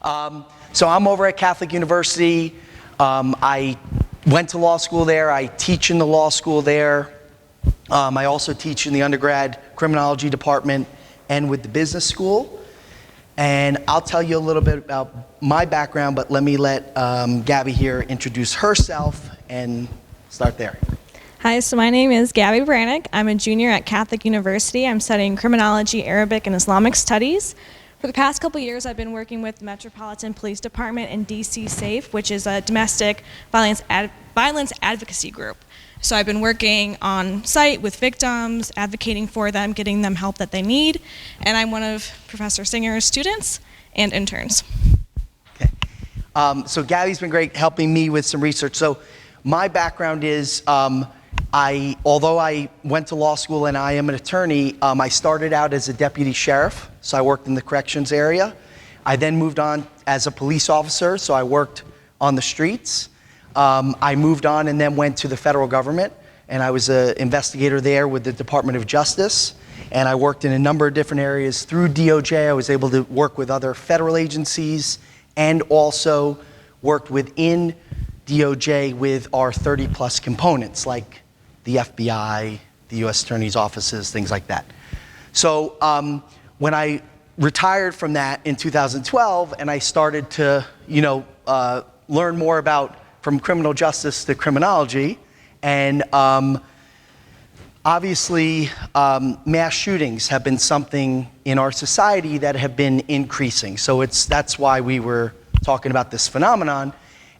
So I'm over at Catholic University. I went to law school there. I teach in the law school there. I also teach in the undergrad criminology department and with the business school. And I'll tell you a little bit about my background, but let me let Gabby here introduce herself and start there. Hi, so my name is Gabrielle Beranek. I'm a junior at Catholic University. I'm studying criminology, Arabic, and Islamic studies. For the past couple years, I've been working with the Metropolitan Police Department and DC SAFE, which is a domestic violence advocacy group. So I've been working on site with victims, advocating for them, getting them help that they need, and I'm one of Professor Singer's students and interns. Okay. So Gabby's been great helping me with some research. So my background is, although I went to law school and I am an attorney, I started out as a deputy sheriff, so I worked in the corrections area. I then moved on as a police officer, so I worked on the streets. I moved on and then went to the federal government, and I was an investigator there with the Department of Justice, and I worked in a number of different areas. Through DOJ, I was able to work with other federal agencies and also worked within DOJ with our 30-plus components, like the FBI, the U.S. Attorney's offices, things like that. So when I retired from that in 2012, and I started to, learn more about from criminal justice to criminology, and obviously mass shootings have been something in our society that have been increasing. So that's why we were talking about this phenomenon.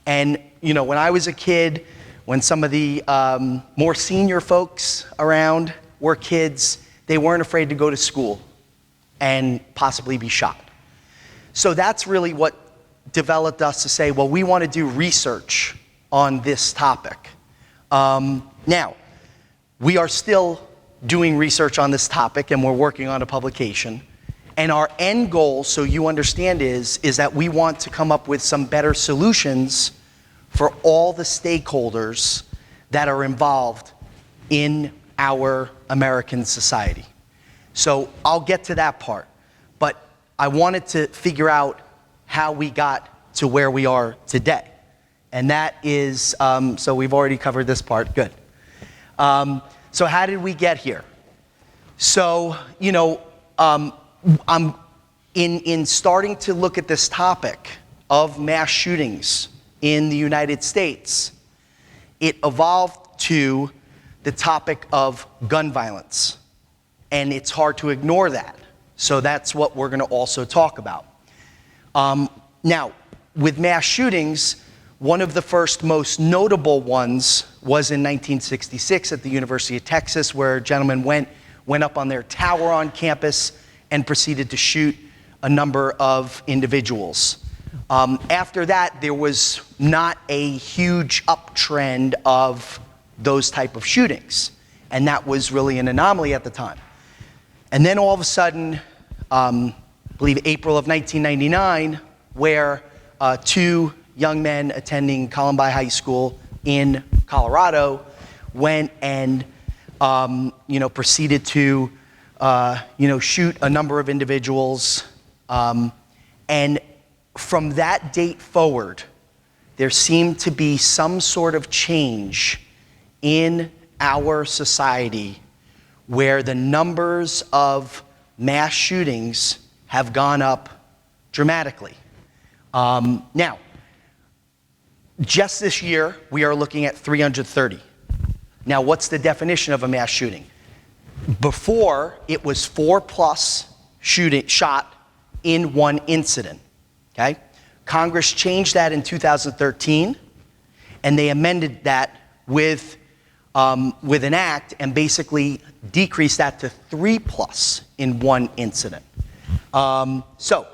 And when I was a kid, when some of the more senior folks around were kids, they weren't afraid to go to school and possibly be shot. So that's really what developed us to say, well, we want to do research on this topic. Now, we are still doing research on this topic, and we're working on a publication. And our end goal, so you understand, is that we want to come up with some better solutions for all the stakeholders that are involved in our American society. So I'll get to that part, but I wanted to figure out how we got to where we are today. And that is, so we've already covered this part, good. So how did we get here? So, I'm in starting to look at this topic of mass shootings in the United States, it evolved to the topic of gun violence. And it's hard to ignore that. So that's what we're going to also talk about. Now, with mass shootings, one of the first most notable ones was in 1966 at the University of Texas, where a gentleman went up on their tower on campus and proceeded to shoot a number of individuals. After that, there was not a huge uptrend of those type of shootings, and that was really an anomaly at the time. And then all of a sudden, I believe April of 1999, where two young men attending Columbine High School in Colorado went and proceeded to shoot a number of individuals, and from that date forward, there seemed to be some sort of change in our society where the numbers of mass shootings have gone up dramatically. Now, just this year, we are looking at 330. Now, what's the definition of a mass shooting? Before, it was 4+ shot in one incident. Okay? Congress changed that in 2013, and they amended that with an act and basically decreased that to 3+ in one incident. So,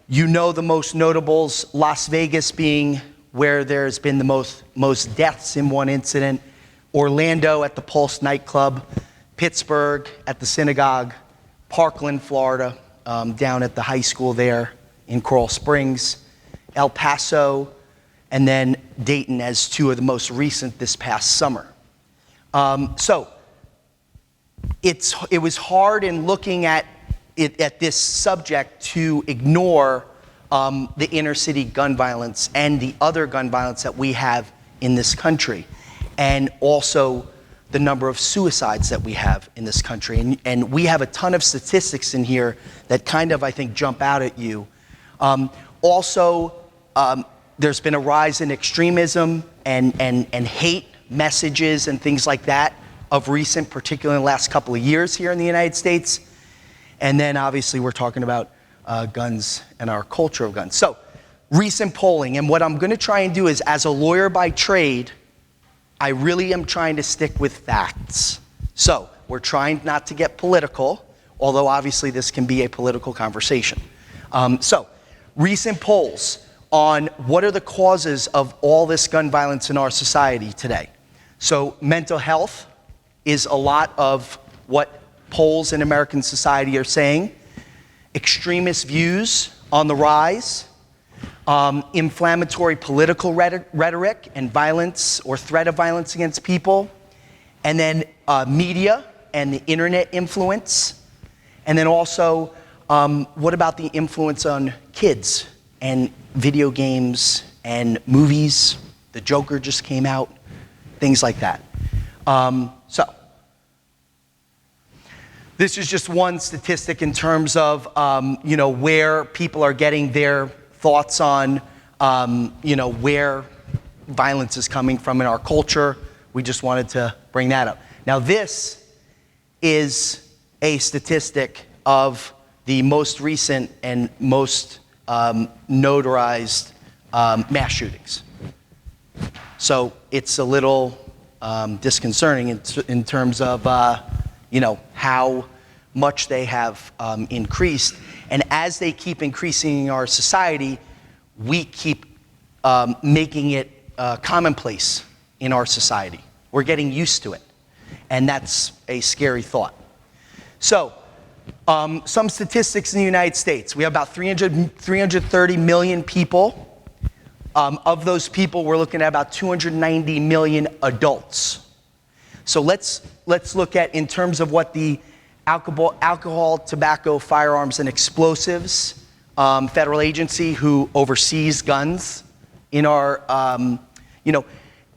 the most notables, Las Vegas being where there's been the most deaths in one incident, Orlando at the Pulse nightclub, Pittsburgh at the synagogue, Parkland, Florida, down at the high school there in Coral Springs, El Paso, and then Dayton as two of the most recent this past summer. So it was hard in looking at this subject to ignore the inner city gun violence and the other gun violence that we have in this country, and also the number of suicides that we have in this country. And we have a ton of statistics in here that kind of, I think, jump out at you. There's been a rise in extremism and hate messages and things like that of recent, particularly in the last couple of years here in the United States. And then obviously we're talking about guns and our culture of guns. So recent polling, and what I'm going to try and do is, as a lawyer by trade, I really am trying to stick with facts. So we're trying not to get political, although obviously this can be a political conversation. So recent polls on what are the causes of all this gun violence in our society today. So mental health is a lot of what polls in American society are saying. Extremist views on the rise. Inflammatory political rhetoric and violence or threat of violence against people. And then media and the internet influence. And then also, what about the influence on kids and video games and movies? The Joker just came out, things like that. So this is just one statistic in terms of where people are getting their thoughts on where violence is coming from in our culture. We just wanted to bring that up. Now this is a statistic of the most recent and most notarized mass shootings. So it's a little disconcerting in terms of how much they have increased. And as they keep increasing in our society, we keep making it commonplace in our society. We're getting used to it. And that's a scary thought. So, some statistics in the United States. We have about 330 million people. Of those people, we're looking at about 290 million adults. So let's look at, in terms of what the alcohol, tobacco, firearms, and explosives federal agency who oversees guns in our,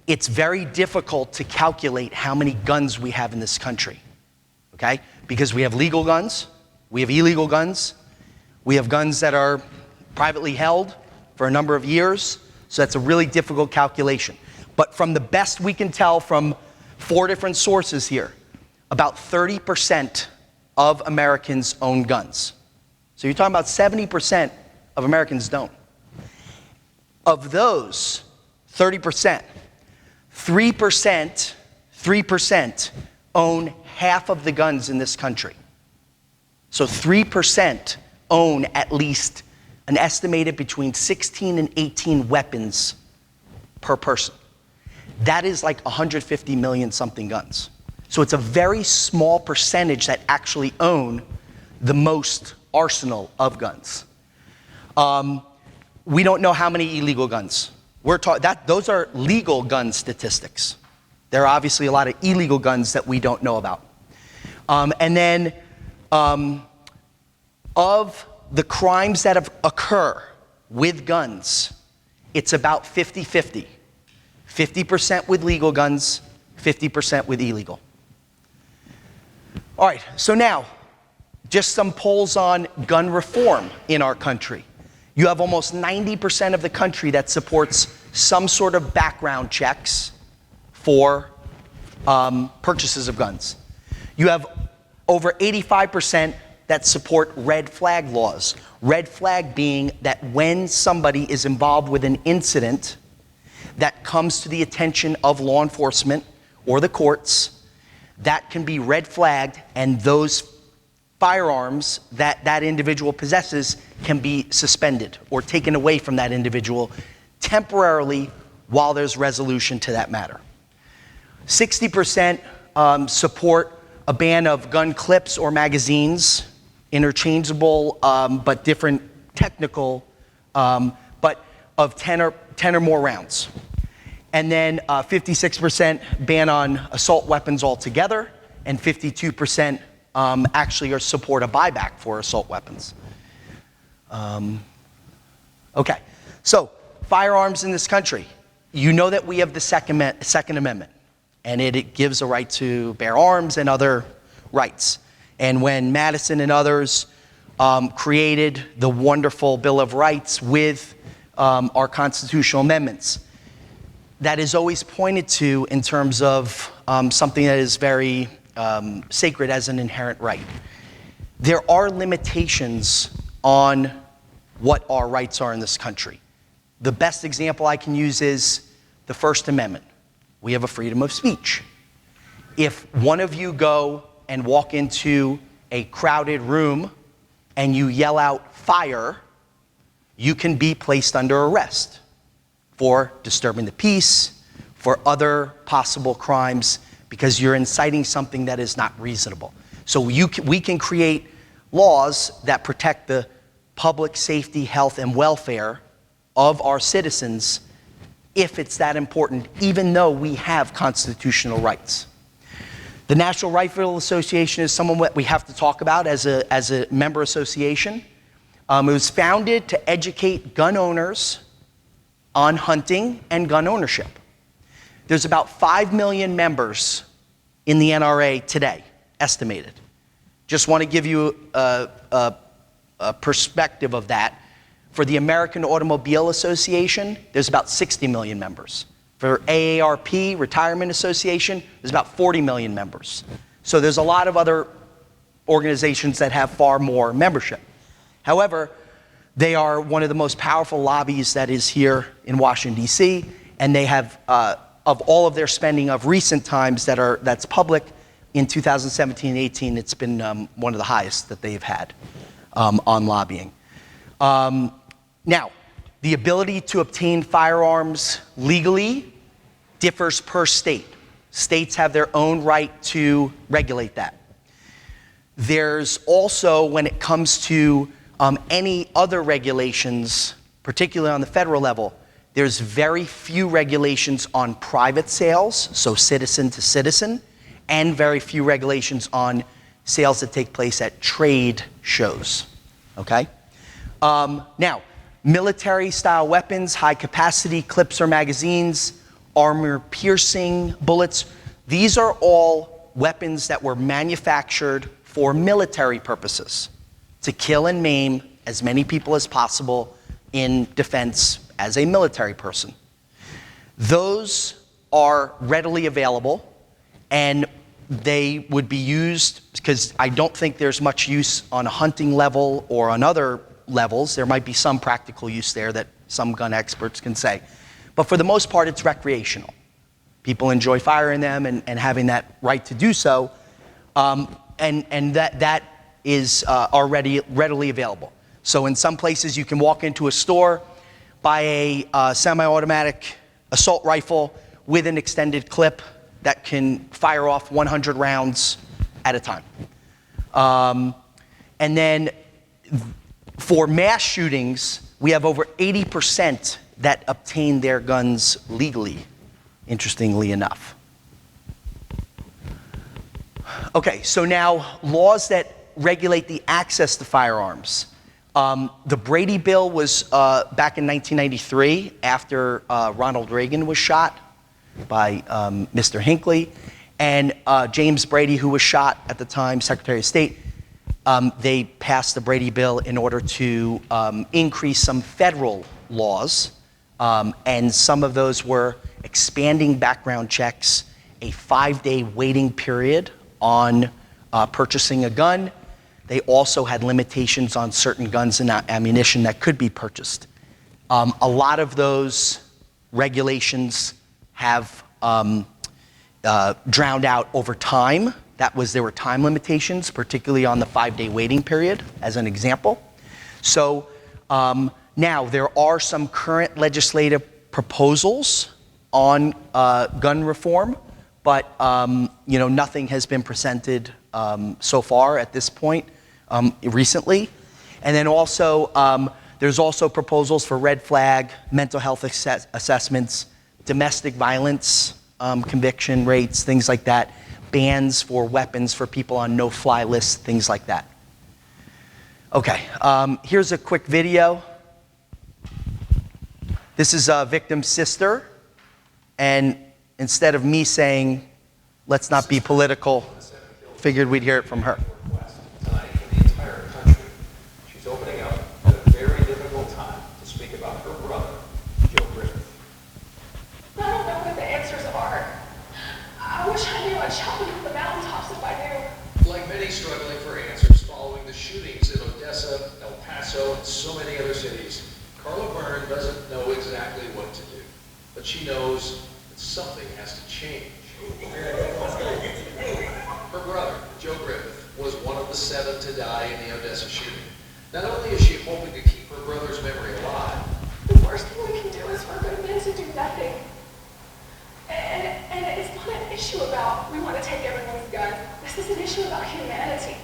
it's very difficult to calculate how many guns we have in this country, okay? Because we have legal guns, we have illegal guns, we have guns that are privately held for a number of years, so that's a really difficult calculation. But from the best we can tell from 4 different sources here, about 30% of Americans own guns. So you're talking about 70% of Americans don't. Of those 30%, 3% own half of the guns in this country. So 3% own at least an estimated between 16 and 18 weapons per person. That is like 150 million something guns. So it's a very small percentage that actually own the most arsenal of guns. We don't know how many illegal guns. Those are legal gun statistics. There are obviously a lot of illegal guns that we don't know about. And then of the crimes that occur with guns, it's about 50-50. 50% with legal guns, 50% with illegal. All right, so now, just some polls on gun reform in our country. You have almost 90% of the country that supports some sort of background checks for purchases of guns. You have over 85% that support red flag laws. Red flag being that when somebody is involved with an incident that comes to the attention of law enforcement or the courts, that can be red flagged, and those firearms that that individual possesses can be suspended or taken away from that individual temporarily while there's resolution to that matter. 60% support a ban of gun clips or magazines, interchangeable but different technical, but of 10 or more rounds. And then 56% ban on assault weapons altogether, and 52% actually support a buyback for assault weapons. Okay, so firearms in this country. You know that we have the Second Amendment, and it gives a right to bear arms and other rights. And when Madison and others created the wonderful Bill of Rights with our constitutional amendments, that is always pointed to in terms of something that is very sacred as an inherent right. There are limitations on what our rights are in this country. The best example I can use is the First Amendment. We have a freedom of speech. If one of you go and walk into a crowded room and you yell out fire, you can be placed under arrest for disturbing the peace, for other possible crimes, because you're inciting something that is not reasonable. So we can create laws that protect the public safety, health, and welfare of our citizens if it's that important, even though we have constitutional rights. The National Rifle Association is someone that we have to talk about as a member association. It was founded to educate gun owners on hunting and gun ownership. There's about 5 million members in the NRA today, estimated. Just want to give you a perspective of that. For the American Automobile Association, there's about 60 million members. For AARP, Retirement Association, there's about 40 million members. So there's a lot of other organizations that have far more membership. However, they are one of the most powerful lobbies that is here in Washington, D.C., and they have, of all of their spending of recent times that's public, in 2017 and 18, it's been one of the highest that they've had on lobbying. Now, the ability to obtain firearms legally differs per state. States have their own right to regulate that. There's also, when it comes to any other regulations, particularly on the federal level, there's very few regulations on private sales, so citizen to citizen, and very few regulations on sales that take place at trade shows, okay? Now, military-style weapons, high-capacity clips or magazines, armor-piercing bullets, these are all weapons that were manufactured for military purposes, to kill and maim as many people as possible in defense as a military person. Those are readily available, and they would be used, because I don't think there's much use on a hunting level or on other levels. There might be some practical use there that some gun experts can say. But for the most part, it's recreational. People enjoy firing them and having that right to do so, and that is already readily available. So in some places, you can walk into a store, buy a semi-automatic assault rifle with an extended clip that can fire off 100 rounds at a time. And then for mass shootings, we have over 80% that obtain their guns legally, interestingly enough. Okay, so now laws that regulate the access to firearms. The Brady Bill was back in 1993 after Ronald Reagan was shot by Mr. Hinckley, and James Brady, who was shot at the time, Secretary of State. They passed the Brady Bill in order to increase some federal laws, and some of those were expanding background checks, a 5-day waiting period on purchasing a gun. They also had limitations on certain guns and ammunition that could be purchased. A lot of those regulations have drowned out over time. There were time limitations, particularly on the 5-day waiting period, as an example. So now there are some current legislative proposals on gun reform, but nothing has been presented so far at this point recently. And then also, there's also proposals for red flag, mental health assessments, domestic violence conviction rates, things like that, bans for weapons for people on no-fly lists, things like that. Okay, here's a quick video. This is a victim's sister, and instead of me saying, let's not be political, figured we'd hear it from her. Tonight in the entire country. She's opening up at a very difficult time to speak about her brother, Joe Griffith. I don't know what the answers are. I wish I knew. I'd shout them from the mountaintops if I knew. Like many struggling for answers following the shootings in Odessa, El Paso, and so many other cities, Carla Byrne doesn't know exactly what to do, but she knows that something has to change. Her brother, Joe Griffith, was one of the 7 to die in the Odessa shooting. Not only is she hoping to keep her brother's memory alive, The worst thing we can do is for good men to do nothing. And it's not an issue about we want to take everyone's guns. This is an issue about humanity.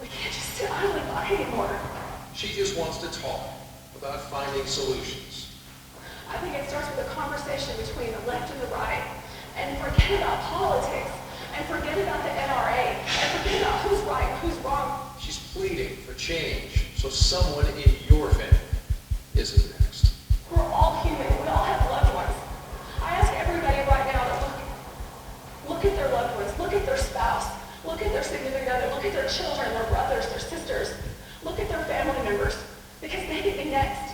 We can't just sit idly by anymore. she just wants to talk about finding solutions. I think it starts with a conversation between the left and the right. And forget about politics. And forget about the NRA. And forget about who's right and who's wrong. She's pleading for change, so someone in your family isn't next. We're all human. We all have loved ones. I ask everybody right now to look at their loved ones. Look at their spouse. Look at their significant other. Look at their children, their brothers, their sisters. Look at their family members. Because they could be next.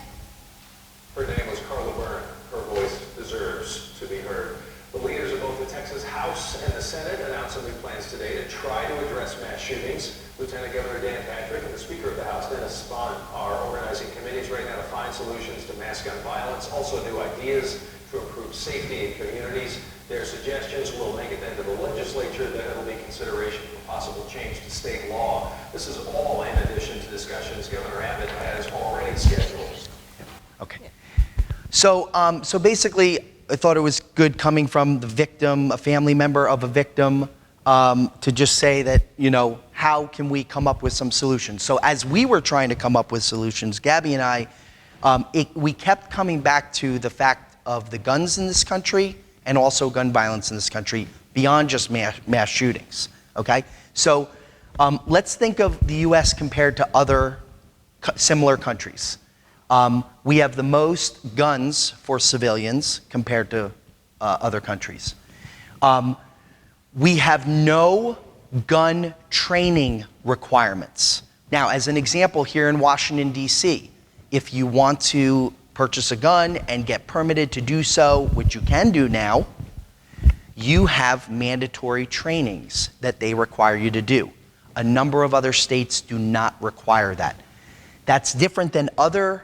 Her name was Carla Byrne. Her voice deserves to be heard. The leaders of both the Texas House and the Senate announced some new plans today to try to address mass shootings. Lieutenant Governor Dan Patrick and the Speaker of the House, Dennis Spahn, are organizing committees right now to find solutions to mass gun violence, also new ideas to improve safety in communities. Their suggestions will make it then to the legislature, then it'll be consideration for possible change to state law. This is all in addition to discussions Governor Abbott has already scheduled. Okay. So basically, I thought it was good coming from the victim, a family member of a victim, to just say that, how can we come up with some solutions? So as we were trying to come up with solutions, Gabby and I, we kept coming back to the fact of the guns in this country and also gun violence in this country beyond just mass shootings, okay? So let's think of the U.S. compared to other similar countries. We have the most guns for civilians compared to other countries. We have no gun training requirements. Now, as an example, here in Washington, D.C., if you want to purchase a gun and get permitted to do so, which you can do now, you have mandatory trainings that they require you to do. A number of other states do not require that. That's different than other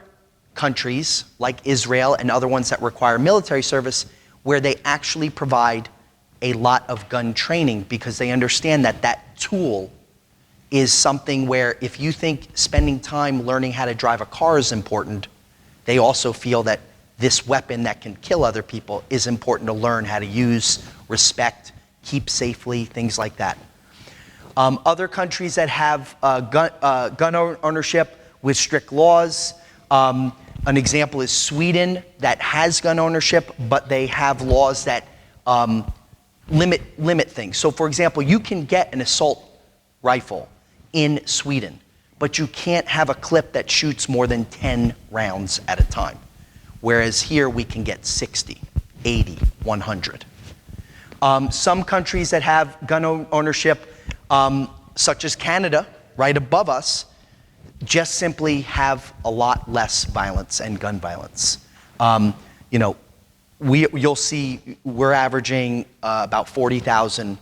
countries like Israel and other ones that require military service, where they actually provide a lot of gun training because they understand that that tool is something where if you think spending time learning how to drive a car is important, they also feel that this weapon that can kill other people is important to learn how to use, respect, keep safely, things like that. Other countries that have gun ownership with strict laws, an example is Sweden, that has gun ownership, but they have laws that limit things. So for example, you can get an assault rifle in Sweden, but you can't have a clip that shoots more than 10 rounds at a time. Whereas here we can get 60, 80, 100. Some countries that have gun ownership, such as Canada, right above us, just simply have a lot less violence and gun violence. You'll see we're averaging about 40,000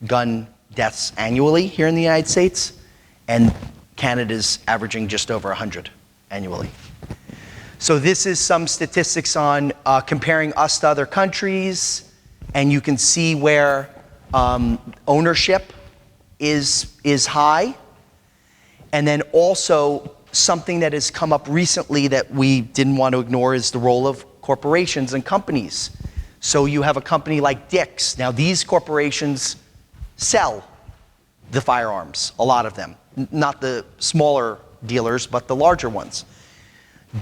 gun deaths annually here in the United States, and Canada's averaging just over 100 annually. So this is some statistics on comparing us to other countries, and you can see where ownership is high. And then also something that has come up recently that we didn't want to ignore is the role of corporations and companies. So you have a company like Dick's. Now these corporations sell the firearms, a lot of them. Not the smaller dealers, but the larger ones.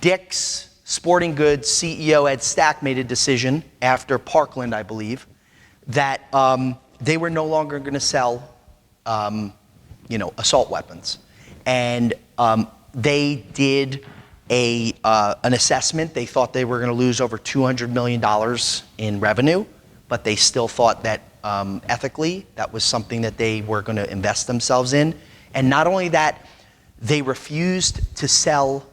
Dick's Sporting Goods CEO Ed Stack made a decision after Parkland, I believe, that they were no longer going to sell assault weapons. And they did an assessment. They thought they were going to lose over $200 million in revenue, but they still thought that ethically that was something that they were going to invest themselves in. And not only that, they refused to sell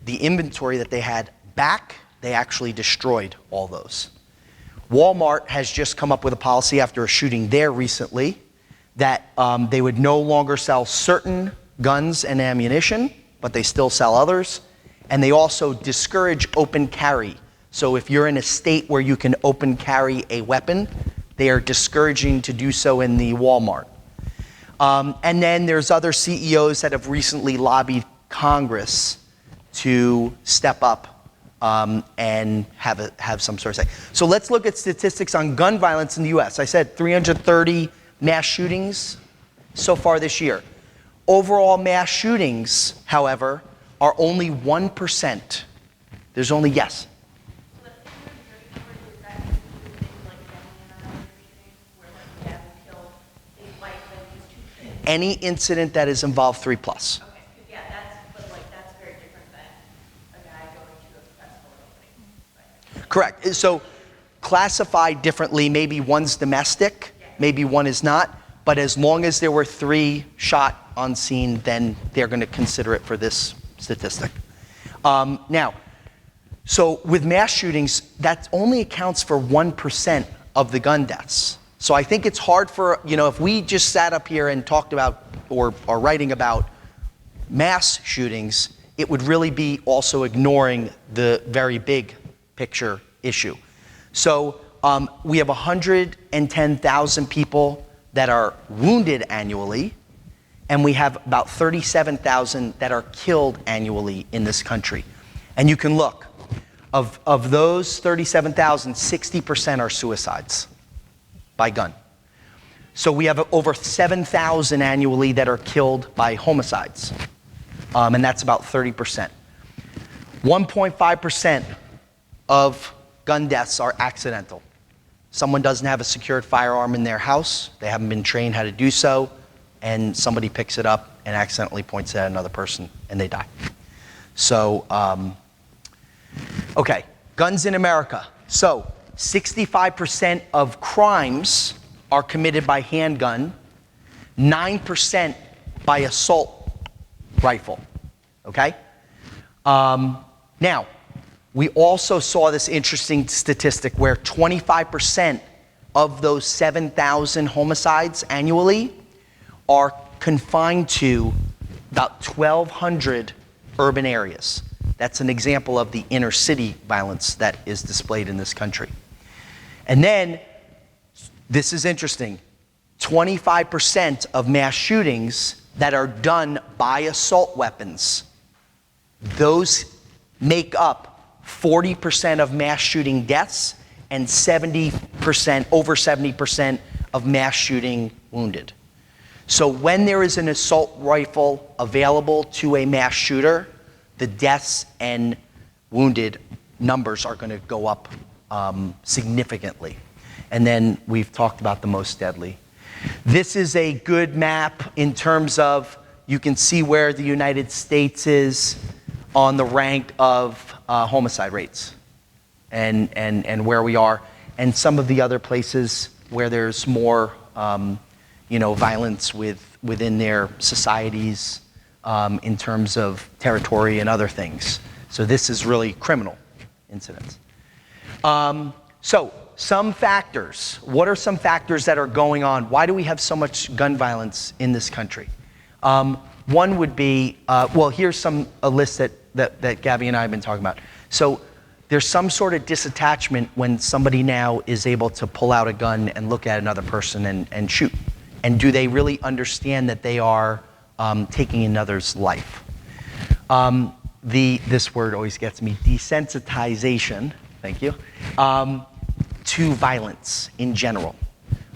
the inventory that they had back. They actually destroyed all those. Walmart has just come up with a policy after a shooting there recently that they would no longer sell certain guns and ammunition, but they still sell others. And they also discourage open carry. So if you're in a state where you can open carry a weapon, they are discouraging to do so in the Walmart. And then there's other CEOs that have recently lobbied Congress to step up and have some sort of say. So let's look at statistics on gun violence in the US. I said 330 mass shootings so far this year. Overall mass shootings, however, are only 1%. There's only, yes? Any incident that has involved 3+. Okay, yeah, that's very different than a guy going to a festival opening. Right? Correct. So classified differently, maybe one's domestic, maybe one is not, but as long as there were 3 shot on scene, then they're going to consider it for this statistic. Now, so with mass shootings, that only accounts for 1% of the gun deaths. So I think it's hard for, if we just sat up here and talked about or are writing about mass shootings, it would really be also ignoring the very big picture issue. So we have 110,000 people that are wounded annually, and we have about 37,000 that are killed annually in this country. And you can look, of those 37,000, 60% are suicides by gun. So we have over 7,000 annually that are killed by homicides, and that's about 30%. 1.5% of gun deaths are accidental. Someone doesn't have a secured firearm in their house, they haven't been trained how to do so, and somebody picks it up and accidentally points it at another person and they die. So, okay, guns in America. So 65% of crimes are committed by handgun, 9% by assault rifle, okay? Now, we also saw this interesting statistic where 25% of those 7,000 homicides annually are confined to about 1,200 urban areas. That's an example of the inner city violence that is displayed in this country. And then, this is interesting, 25% of mass shootings that are done by assault weapons, those make up 40% of mass shooting deaths and 70%, over 70% of mass shooting wounded. So when there is an assault rifle available to a mass shooter, the deaths and wounded numbers are going to go up significantly. And then we've talked about the most deadly. This is a good map in terms of, you can see where the United States is on the rank of homicide rates and where we are, and some of the other places where there's more violence within their societies in terms of territory and other things. So this is really criminal incidents. So some factors. What are some factors that are going on? Why do we have so much gun violence in this country? One would be, here's a list that Gabby and I have been talking about. So there's some sort of disattachment when somebody now is able to pull out a gun and look at another person and shoot. And do they really understand that they are taking another's life? This word always gets me, desensitization, thank you, to violence in general.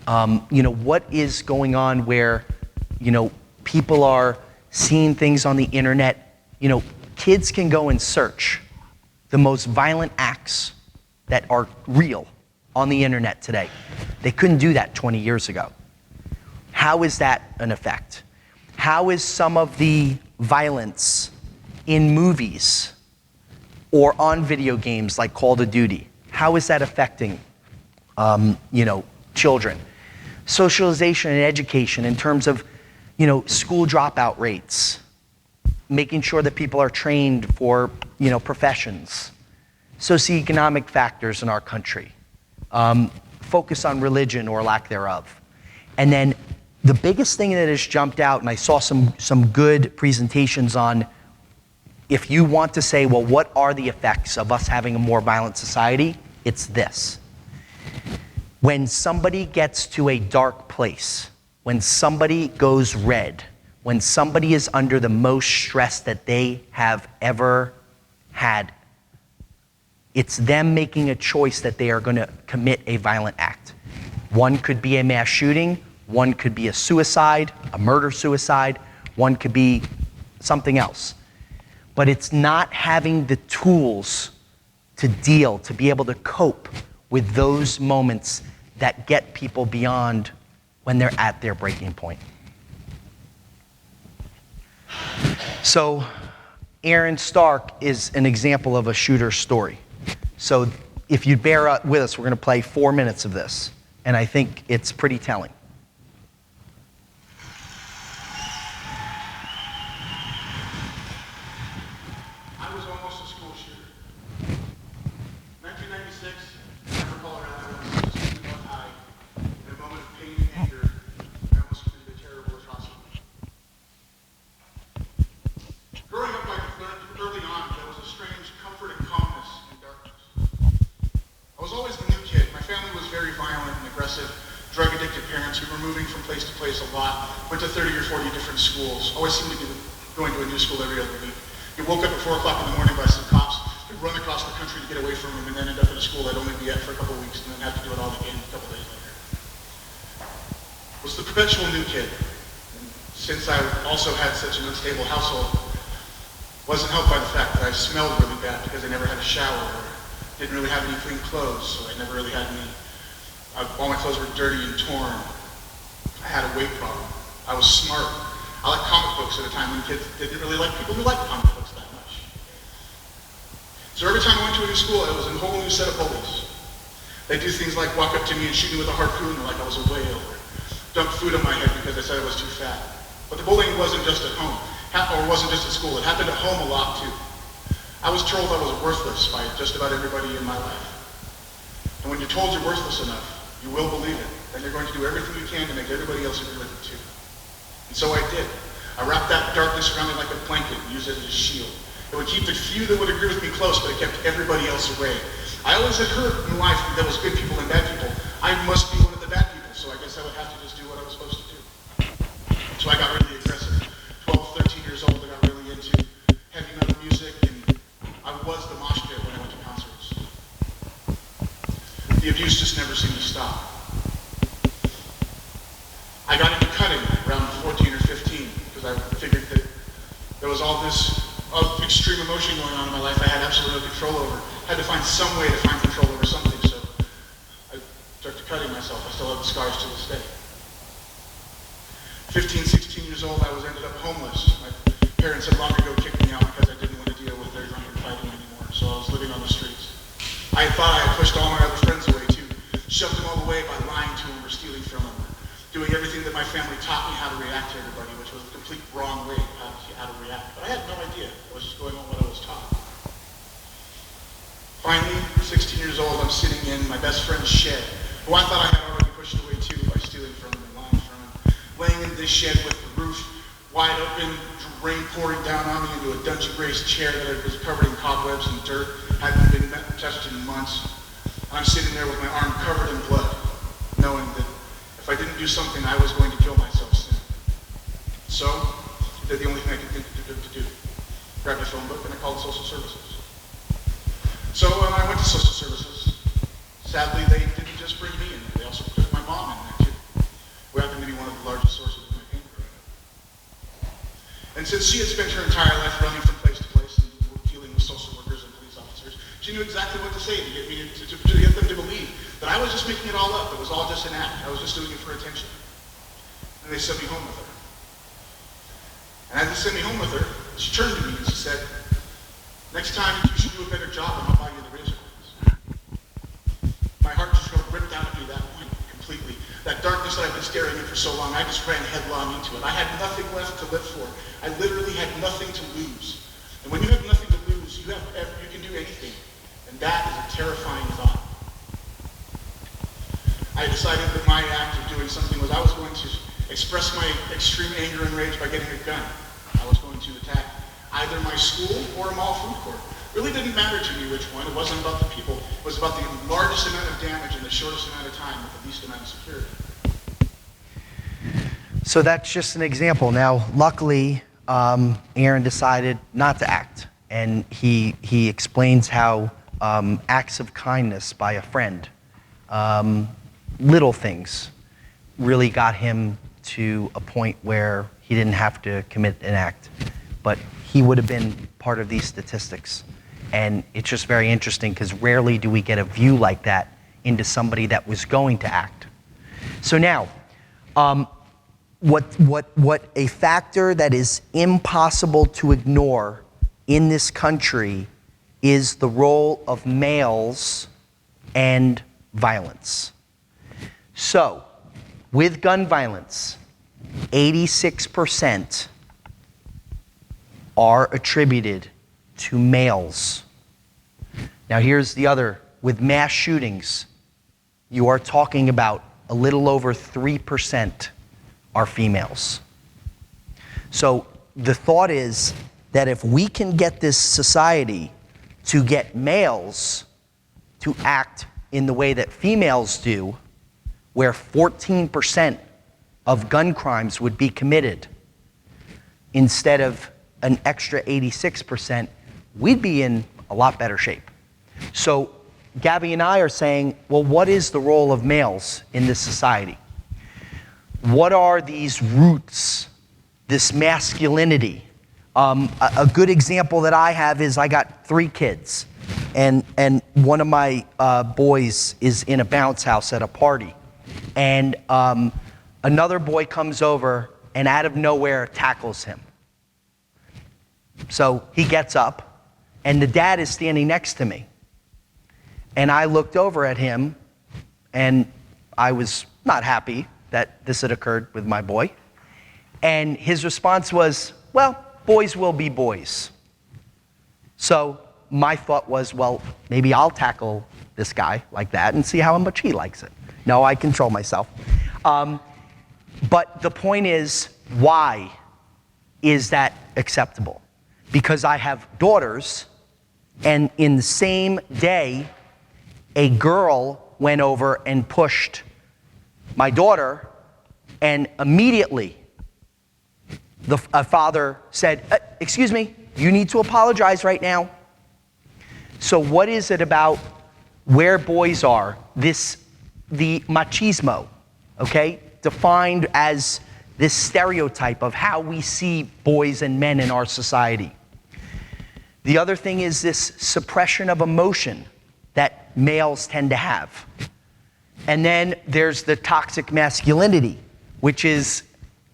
What is going on where, people are seeing things on the internet? Kids can go and search the most violent acts that are real on the internet today. They couldn't do that 20 years ago. How is that an effect? How is some of the violence in movies or on video games like Call of Duty. How is that affecting, children? Socialization and education in terms of, school dropout rates, making sure that people are trained for, professions, socioeconomic factors in our country, focus on religion or lack thereof. And then the biggest thing that has jumped out, and I saw some good presentations on, if you want to say, well, what are the effects of us having a more violent society? It's this. When somebody gets to a dark place, when somebody goes red, when somebody is under the most stress that they have ever had, it's them making a choice that they are going to commit a violent act. One could be a mass shooting, one could be a suicide, a murder-suicide, one could be something else. But it's not having the tools to be able to cope with those moments that get people beyond when they're at their breaking point. So Aaron Stark is an example of a shooter's story. So if you bear with us, we're going to play 4 minutes of this, and I think it's pretty telling. I was almost a school shooter. 1996, Denver, Colorado, I was just one high. In a moment of pain and anger, I almost committed a terrible atrocity. Growing up, I learned early on there was a strange comfort and calmness in darkness. I was always the new kid. My family was very violent and aggressive, drug-addicted parents who were moving from place to place a lot, went to 30 or 40 different schools, always seemed to be going to a new school every other week. You woke up at 4 o'clock in the morning by some cops, you'd run across the country to get away from them, and then end up in a school I'd only be at for a couple of weeks, and then have to do it all again a couple days later. I was the perpetual new kid. And since I also had such an unstable household, wasn't helped by the fact that I smelled really bad because I never had a shower, or didn't really have any clean clothes, so I never really had any, all my clothes were dirty and torn. I had a weight problem. I was smart. I liked comic books at a time when kids didn't really like people who liked comic books that much. So every time I went to a new school, it was a whole new set of bullies. They'd do things like walk up to me and shoot me with a harpoon like I was a whale, or dump food on my head because they said I was too fat. But the bullying wasn't just at home, or wasn't just at school. It happened at home a lot too. I was told I was worthless by just about everybody in my life. And when you're told you're worthless enough, you will believe it. Then you're going to do everything you can to make everybody else agree with it too. And so I did. I wrapped that darkness around me like a blanket and used it as a shield. It would keep the few that would agree with me close, but it kept everybody else away. I always had heard in life that there was good people and bad people. I must be one of the bad people, so I guess I would have to just do what I was supposed to do. So I got really aggressive. 12, 13 years old, I got really into heavy metal music, and I was the mosh pit when I went to concerts. The abuse just never seemed to stop. I got into cutting around 14 or 15 because I figured that there was all this extreme emotion going on in my life I had absolutely no control over. I had to find some way to find control over something, so I started cutting myself. I still have the scars to this day. 15, 16 years old, I ended up homeless. My parents had long ago kicked me out because I didn't want to deal with their drunken fighting anymore, so I was living on the streets. I thought I had pushed all my other friends away too, shoved them all away by lying to them or stealing from them, doing everything that my family taught me how to react to everybody, which was a complete wrong way of how to react. But I had no idea. I was just going on what I was taught. Finally, 16 years old, I'm sitting in my best friend's shed, who I thought I had already pushed away too by stealing from him and lying from him. Laying in this shed with the roof wide open, rain pouring down on me into a dungeon raised chair that was covered in cobwebs and dirt, hadn't been touched in months. And I'm sitting there with my arm covered in blood, knowing that if I didn't do something, I was going to kill myself soon. So, I did the only thing I could think to do. Grabbed my phone book and I called social services. So I went to social services. Sadly, they didn't just bring me in there. They also put my mom in there too, who happened to be one of the largest sources of my pain growing up. And since she had spent her entire life running from place to place and dealing with social workers and police officers, she knew exactly what to say to get me to get them to believe that I was just making it all up. It was all just an act. I was just doing it for attention. And they sent me home with her. And as they sent me home with her, she turned to me and she said, Next time, you should do a better job and I'll buy you the razor blades. My heart just got ripped out of me that point completely. That darkness that I've been staring at for so long, I just ran headlong into it. I had nothing left to live for. I literally had nothing to lose. And when you have nothing to lose, you can do anything. And that is a terrifying thought. I decided that my act of doing something was I was going to express my extreme anger and rage by getting a gun. I was going to attack either my school or a mall food court. Really didn't matter to me which one. It wasn't about the people. It was about the largest amount of damage in the shortest amount of time with the least amount of security. So that's just an example. Now, luckily, Aaron decided not to act. And he explains how acts of kindness by a friend, little things, really got him to a point where he didn't have to commit an act. But he would have been part of these statistics. And it's just very interesting because rarely do we get a view like that into somebody that was going to act. So now, what a factor that is impossible to ignore in this country is the role of males and violence. So, with gun violence, 86% are attributed to males. Now here's the other, with mass shootings, you are talking about a little over 3% are females. So the thought is that if we can get this society to get males to act in the way that females do, where 14% of gun crimes would be committed, instead of an extra 86%, we'd be in a lot better shape. So Gabby and I are saying, well, what is the role of males in this society? What are these roots, this masculinity? A good example that I have is I got 3 kids, and one of my boys is in a bounce house at a party, and another boy comes over and out of nowhere tackles him. So he gets up, and the dad is standing next to me. And I looked over at him, and I was not happy that this had occurred with my boy. And his response was, well, boys will be boys. So my thought was, well, maybe I'll tackle this guy like that and see how much he likes it. No, I control myself. But the point is, why is that acceptable? Because I have daughters, and in the same day, a girl went over and pushed my daughter, and immediately a father said, excuse me, you need to apologize right now. So what is it about where boys are, the machismo, okay, defined as this stereotype of how we see boys and men in our society. The other thing is this suppression of emotion that males tend to have. And then there's the toxic masculinity, which is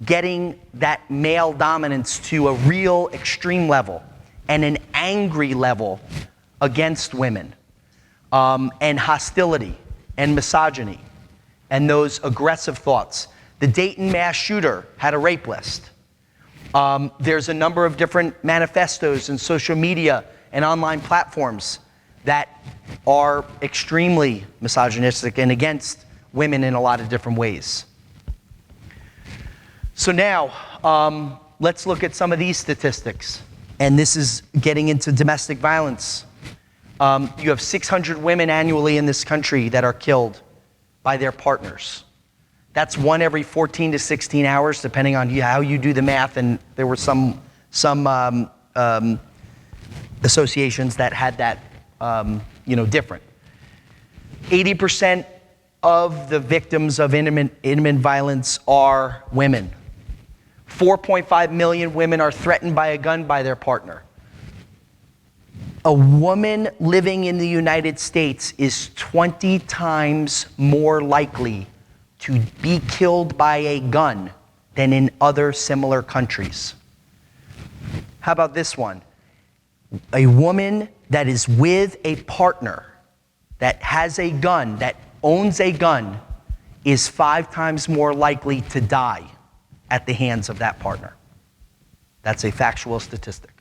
getting that male dominance to a real extreme level and an angry level against women, and hostility and misogyny and those aggressive thoughts. The Dayton mass shooter had a rape list. There's a number of different manifestos and social media and online platforms that are extremely misogynistic and against women in a lot of different ways. So now, let's look at some of these statistics. And this is getting into domestic violence. You have 600 women annually in this country that are killed by their partners. That's 1 every 14 to 16 hours, depending on how you do the math. And there were some associations that had that, different. 80% of the victims of intimate violence are women. 4.5 million women are threatened by a gun by their partner. A woman living in the United States is 20 times more likely to be killed by a gun than in other similar countries. How about this one? A woman that is with a partner that has a gun, that owns a gun, is 5 times more likely to die at the hands of that partner. That's a factual statistic.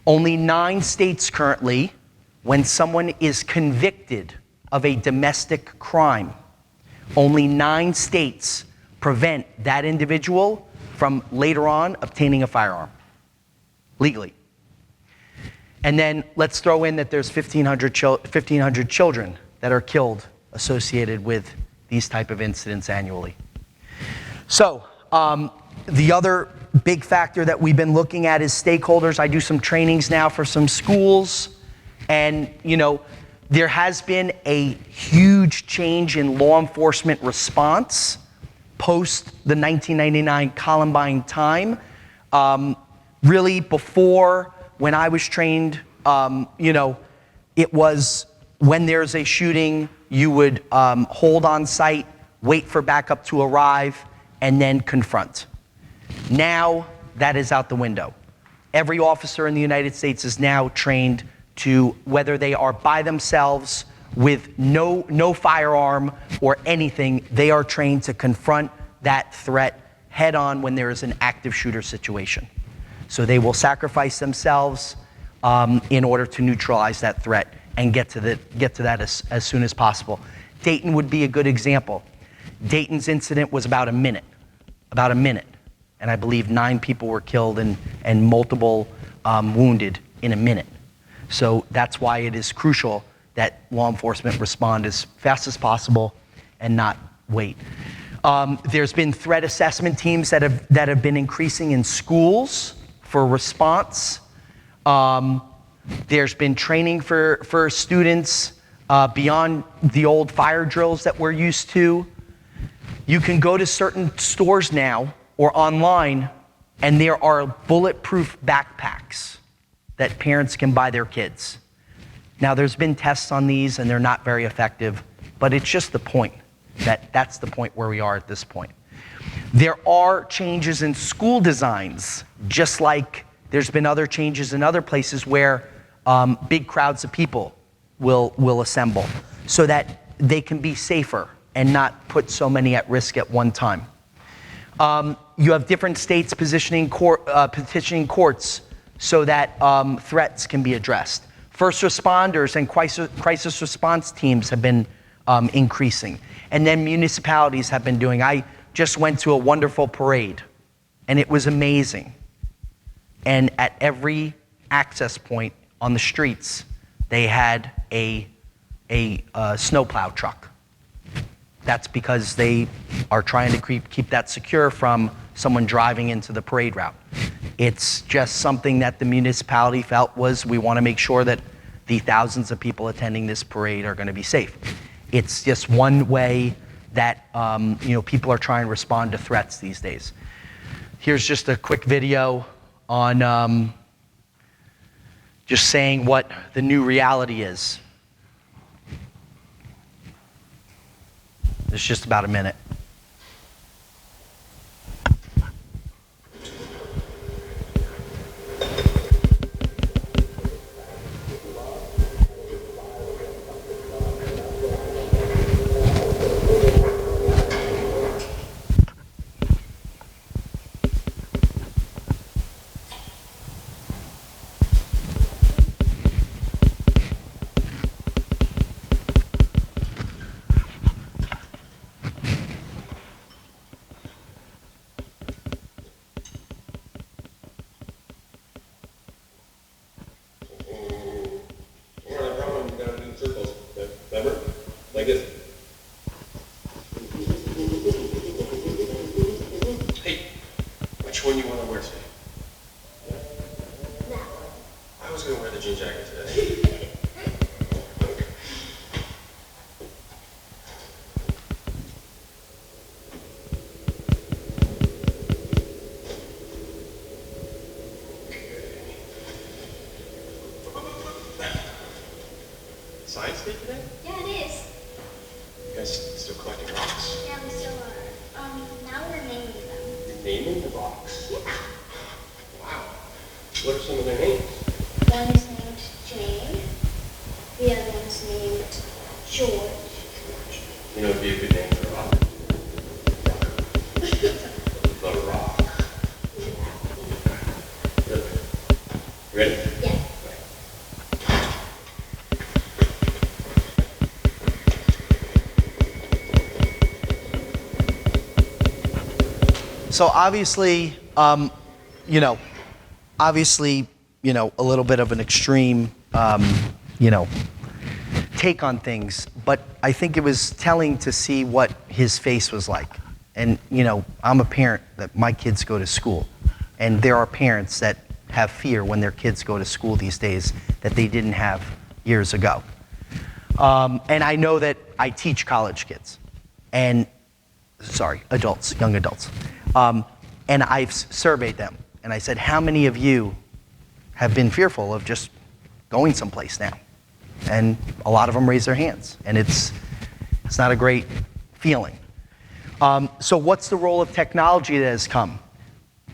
Only 9 states currently, when someone is convicted of a domestic crime, only 9 states prevent that individual from later on obtaining a firearm legally. And then let's throw in that there's 1,500 children that are killed associated with these type of incidents annually. So the other big factor that we've been looking at is stakeholders. I do some trainings now for some schools, and there has been a huge change in law enforcement response post the 1999 Columbine time. Really before, when I was trained, it was when there's a shooting, you would hold on site, wait for backup to arrive, and then confront. Now that is out the window. Every officer in the United States is now trained to, whether they are by themselves with no firearm or anything, they are trained to confront that threat head on when there is an active shooter situation. So they will sacrifice themselves in order to neutralize that threat and get to that as soon as possible. Dayton would be a good example. Dayton's incident was about a minute. And I believe 9 people were killed and multiple wounded in a minute. So that's why it is crucial that law enforcement respond as fast as possible and not wait. There's been threat assessment teams that have been increasing in schools for response. There's been training for students beyond the old fire drills that we're used to. You can go to certain stores now or online, and there are bulletproof backpacks that parents can buy their kids. Now, there's been tests on these, and they're not very effective, but it's just the point that's the point where we are at this point. There are changes in school designs, just like there's been other changes in other places where big crowds of people will assemble so that they can be safer and not put so many at risk at one time. You have different states petitioning courts so that threats can be addressed. First responders and crisis response teams have been increasing. And then municipalities have been doing. I just went to a wonderful parade, and it was amazing. And at every access point on the streets, they had a snowplow truck. That's because they are trying to keep that secure from someone driving into the parade route. It's just something that the municipality felt was, we want to make sure that the thousands of people attending this parade are going to be safe. It's just one way that people are trying to respond to threats these days. Here's just a quick video on just saying what the new reality is. It's just about a minute. Which one you want to wear today? I was going to wear the jean jacket today. Science day today? Yeah, it is. You guys still collecting rocks? Yeah, we still are. Now we're naming them. You're naming the rocks? Yeah. Wow. What are some of their names? One Ready? Yeah. So obviously, you know, a little bit of an extreme, take on things, but I think it was telling to see what his face was like. And, I'm a parent that my kids go to school, and there are parents that have fear when their kids go to school these days that they didn't have years ago. And I know that I teach college kids, adults, young adults. And I've surveyed them, and I said, how many of you have been fearful of just going someplace now? And a lot of them raise their hands, and it's not a great feeling. So what's the role of technology that has come?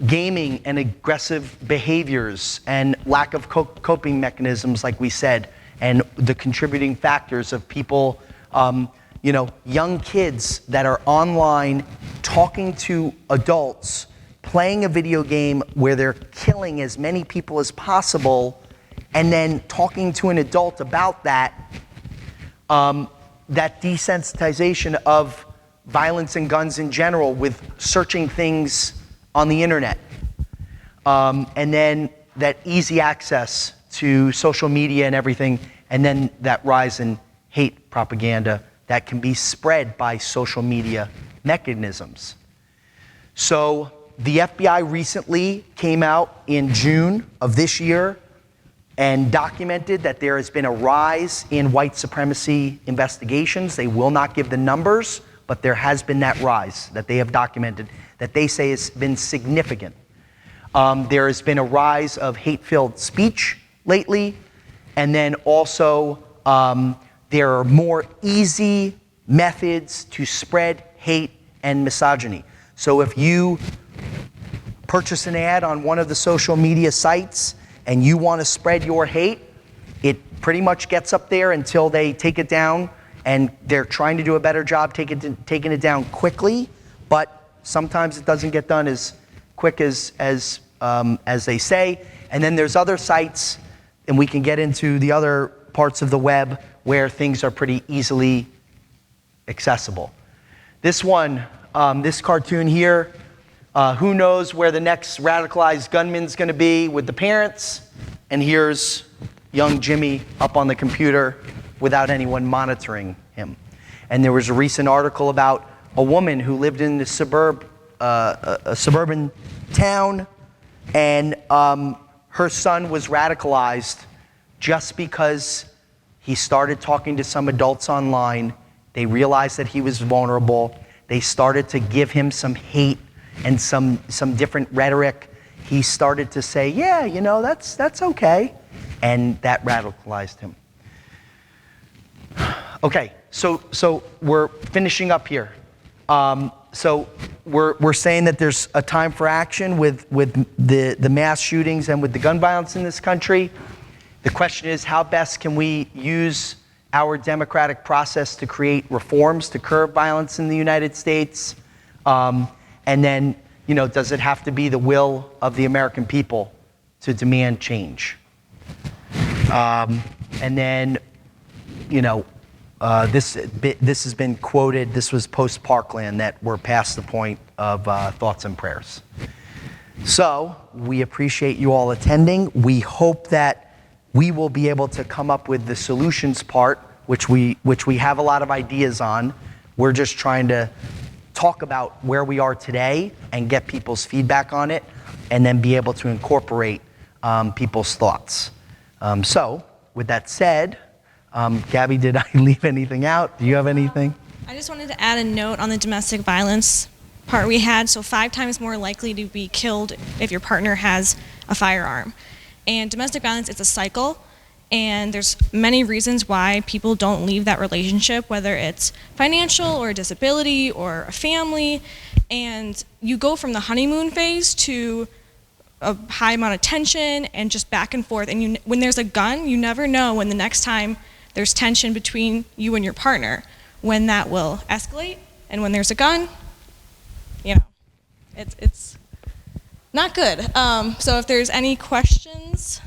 Gaming and aggressive behaviors and lack of coping mechanisms, like we said, and the contributing factors of people, young kids that are online talking to adults, playing a video game where they're killing as many people as possible, and then talking to an adult about that, that desensitization of violence and guns in general with searching things on the internet. And then that easy access to social media and everything, and then that rise in hate propaganda that can be spread by social media mechanisms. So the FBI recently came out in June of this year and documented that there has been a rise in white supremacy investigations. They will not give the numbers, but there has been that rise that they have documented that they say has been significant. There has been a rise of hate-filled speech lately, and then also there are more easy methods to spread hate and misogyny. So if you purchase an ad on one of the social media sites and you want to spread your hate, it pretty much gets up there until they take it down, and they're trying to do a better job taking it down quickly, but sometimes it doesn't get done as quick as they say. And then there's other sites, and we can get into the other parts of the web where things are pretty easily accessible. This one, this cartoon here, who knows where the next radicalized gunman's going to be with the parents? And here's young Jimmy up on the computer without anyone monitoring him. And there was a recent article about a woman who lived in the a suburban town, and her son was radicalized just because he started talking to some adults online. They realized that he was vulnerable. They started to give him some hate and some different rhetoric. He started to say, yeah, that's okay. And that radicalized him. Okay, so we're finishing up here. So we're saying that there's a time for action with the mass shootings and with the gun violence in this country. The question is, how best can we use our democratic process to create reforms to curb violence in the United States? And then, does it have to be the will of the American people to demand change? And then, this has been quoted. This was post-Parkland, that we're past the point of thoughts and prayers. So we appreciate you all attending. We hope that we will be able to come up with the solutions part, which we have a lot of ideas on. We're just trying to talk about where we are today and get people's feedback on it, and then be able to incorporate people's thoughts. So with that said, Gabby, did I leave anything out? Do you have anything? I just wanted to add a note on the domestic violence part we had. So 5 times more likely to be killed if your partner has a firearm. And domestic violence, it's a cycle, and there's many reasons why people don't leave that relationship, whether it's financial or disability or a family. And you go from the honeymoon phase to a high amount of tension and just back and forth. And when there's a gun, you never know when the next time there's tension between you and your partner, when that will escalate. And when there's a gun, it's not good. So if there's any questions,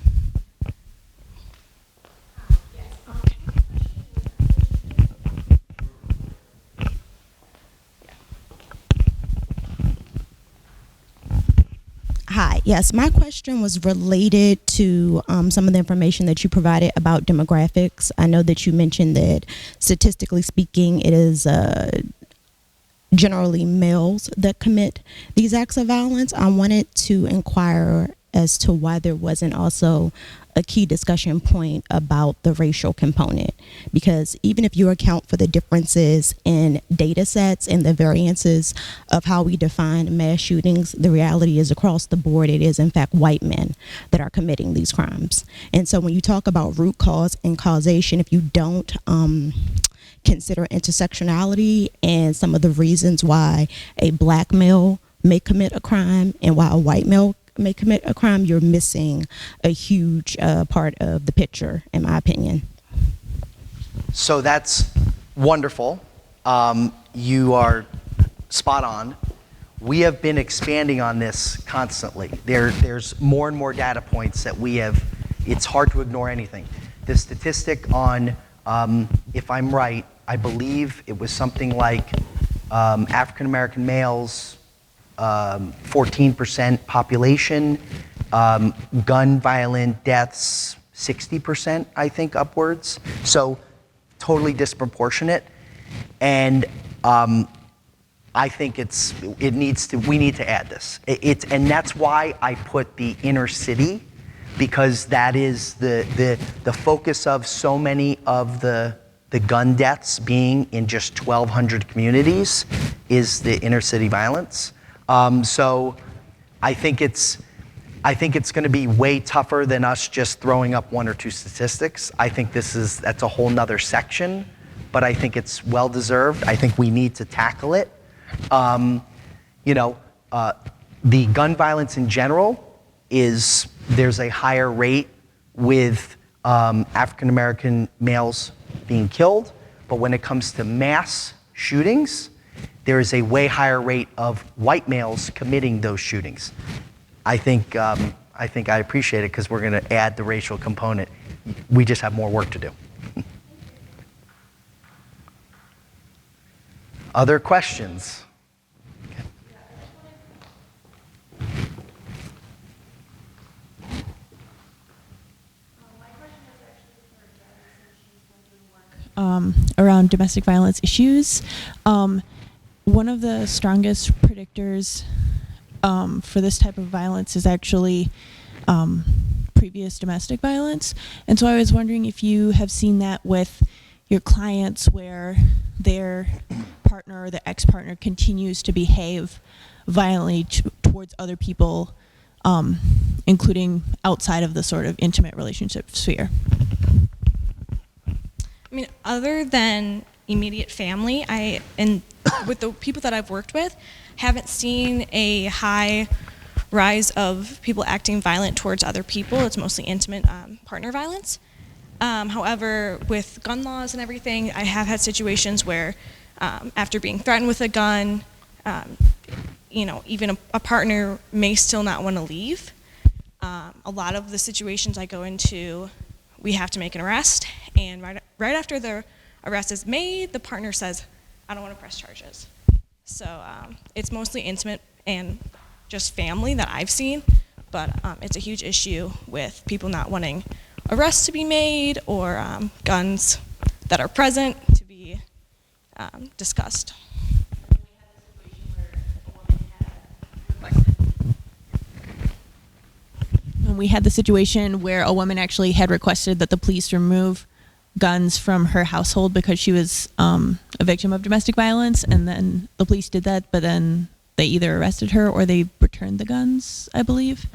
Yes, my question was related to some of the information that you provided about demographics. I know that you mentioned that statistically speaking, it is generally males that commit these acts of violence. I wanted to inquire as to why there wasn't also a key discussion point about the racial component, because even if you account for the differences in data sets and the variances of how we define mass shootings, the reality is across the board it is in fact white men that are committing these crimes. And so when you talk about root cause and causation, if you don't consider intersectionality and some of the reasons why a black male may commit a crime and why a white male may commit a crime, you're missing a huge part of the picture, in my opinion. So that's wonderful. You are spot on. We have been expanding on this constantly. There's more and more data points that we have. It's hard to ignore anything. The statistic on, if I'm right, I believe it was something like African American males, 14% population, gun violent deaths, 60%, I think, upwards. So totally disproportionate. And I think we need to add this. And that's why I put the inner city, because that is the focus of so many of the gun deaths being in just 1,200 communities is the inner city violence. So I think it's going to be way tougher than us just throwing up one or two statistics. I think that's a whole nother section, but I think it's well deserved. I think we need to tackle it. The gun violence in general there's a higher rate with African American males being killed, but when it comes to mass shootings, there is a way higher rate of white males committing those shootings. I think I appreciate it because we're going to add the racial component. We just have more work to do. Other questions? Around domestic violence issues. One of the strongest predictors for this type of violence is actually previous domestic violence. And so I was wondering if you have seen that with your clients where their partner or the ex-partner continues to behave violently towards other people, including outside of the sort of intimate relationship sphere. I mean, other than immediate family, with the people that I've worked with, haven't seen a high rise of people acting violent towards other people. It's mostly intimate partner violence. However, with gun laws and everything, I have had situations where after being threatened with a gun, even a partner may still not want to leave. A lot of the situations I go into, we have to make an arrest, and right after the arrest is made, the partner says, I don't want to press charges. So it's mostly intimate and just family that I've seen, but it's a huge issue with people not wanting arrests to be made or guns that are present to be discussed. And we had the situation where a woman actually had requested that the police remove guns from her household because she was a victim of domestic violence, and then the police did that, but then they either arrested her or they returned the guns, I believe.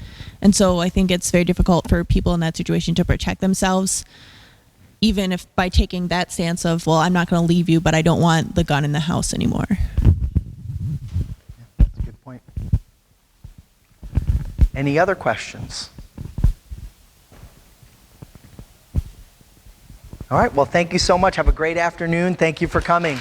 And so I think it's very difficult for people in that situation to protect themselves, even if by taking that stance of, well, I'm not going to leave you, but I don't want the gun in the house anymore. That's a good point. Any other questions? All right, well, thank you so much. Have a great afternoon. Thank you for coming.